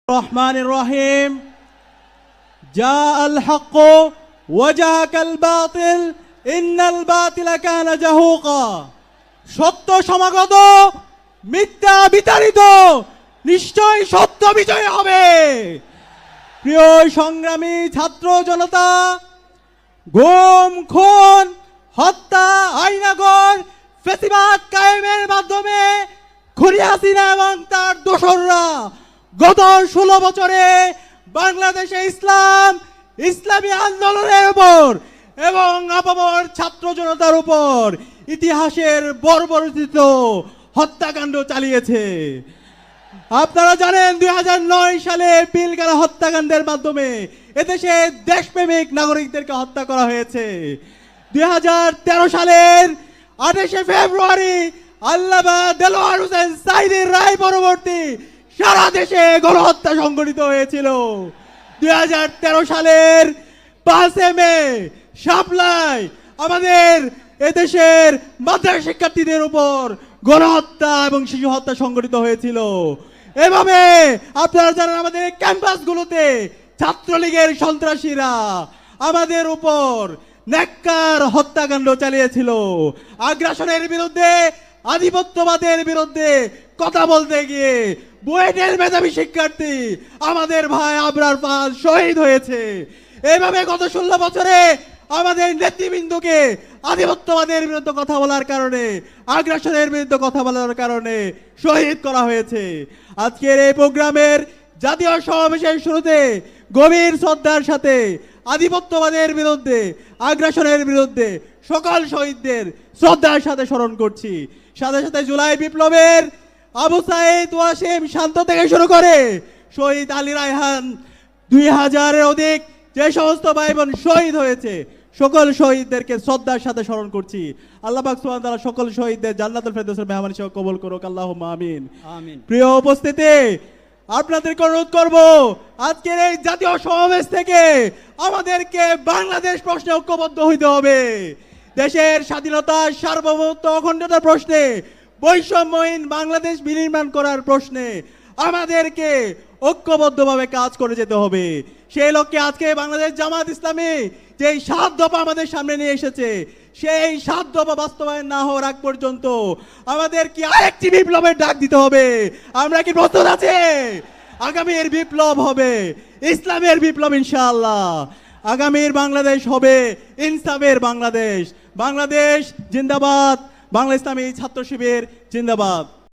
الرحمن الرحيم جاء الحق وجهك الباطل إن الباطل كان زهوقا সত্য সমাগত মিথ্যা বিতাড়িত নিশ্চয় সত্য বিজয় হবে। প্রিয় সংগ্রামী ছাত্র জনতা, গুম খুন হত্যা আইনাগর ফ্যাসিবাদ কায়েমের মাধ্যমে খুনি হাসিনা এবং তার দোসররা গত 16 বছরে বাংলাদেশে ইসলামী আন্দোলনের উপর এবং আপামর ছাত্র জনতার উপর ইতিহাসের বর্বরোচিত হত্যাকাণ্ড চালিয়েছে। আপনারা জানেন 2009 সালে পিলখানা হত্যাকাণ্ডের মাধ্যমে এদেশে দেশপ্রেমিক নাগরিকদেরকে হত্যা করা হয়েছে। 2013 সালের 28 ফেব্রুয়ারি আল্লামা দেলোয়ার হোসেন সাঈদীর রায় পরবর্তী সারা দেশে গণহত্যা সংঘটিত হয়েছিল। 2013 সালের 5 মে শাপলায় আমাদের এদেশের মাদ্রাসা শিক্ষার্থীদের উপর গণহত্যা এবং শিশু হত্যা সংঘটিত হয়েছিল। এভাবে আপনারা জানেন আমাদের ক্যাম্পাসগুলোতে ছাত্রলীগের সন্ত্রাসীরা আমাদের উপর নেককার হত্যাকাণ্ড চালিয়েছিল। আগ্রাসনের বিরুদ্ধে আধিপত্যবাদের বিরুদ্ধে কথা বলতে গিয়ে বুয়েটের মেধাবী শিক্ষার্থী আমাদের ভাই আবরার পাল শহীদ হয়েছে। এইভাবে গত 16 বছরে আমাদের নেতৃবৃন্দকে আধিপত্যবাদের বিরুদ্ধে কথা বলার কারণে আগ্রাসনের বিরুদ্ধে কথা বলার কারণে শহীদ করা হয়েছে। আজকের এই প্রোগ্রামের জাতীয় সমাবেশের শুরুতে গভীর শ্রদ্ধার সাথে আধিপত্যবাদের বিরুদ্ধে আগ্রাসনের বিরুদ্ধে সকল শহীদদের শ্রদ্ধার সাথে স্মরণ করছি। সাথে সাথে জুলাই বিপ্লবের আবু সাঈদ ওয়াসিম শান্ত থেকে শুরু করে শহীদ আলী রায়হান 2000-এর অধিক যে সমস্ত ভাই বোন শহীদ হয়েছে সকল শহীদদেরকে শ্রদ্ধার সাথে স্মরণ করছি। আল্লাহ পাক সুবহানাহু ওয়া তাআলা সকল শহীদদের জান্নাতুল ফেরদৌসের মেহমান হিসেবে কবুল করুক, আল্লাহুম্মা আমিন। আমিন। প্রিয় উপস্থিতি, আপনাদেরকে অনুরোধ করব আজকের এই জাতীয় সমাবেশ থেকে আমাদেরকে বাংলাদেশ প্রশ্নে ঐক্যবদ্ধ হইতে হবে। দেশের স্বাধীনতা সার্বভৌমত্ব অখণ্ডতার প্রশ্নে বৈষম্যহীন বাংলাদেশ বিনির্মাণ করার প্রশ্নে আমাদেরকে ঐক্যবদ্ধভাবে কাজ করে যেতে হবে। সেই লক্ষ্যে আজকে বাংলাদেশ জামাত ইসলামী যেই 7 দফা আমাদের সামনে নিয়ে এসেছে সেই 7 দফা বাস্তবায়ন না হওয়ার আগ পর্যন্ত আমাদের কি আরেকটি বিপ্লবের ডাক দিতে হবে। আমরা কি প্রস্তুত আছি? আগামীর বিপ্লব হবে ইসলামের বিপ্লব ইনশাআল্লাহ। আগামীর বাংলাদেশ হবে ইনসাফের বাংলাদেশ। বাংলাদেশ জিন্দাবাদ, বাংলা ইসলামী ছাত্র শিবির জিন্দাবাদ।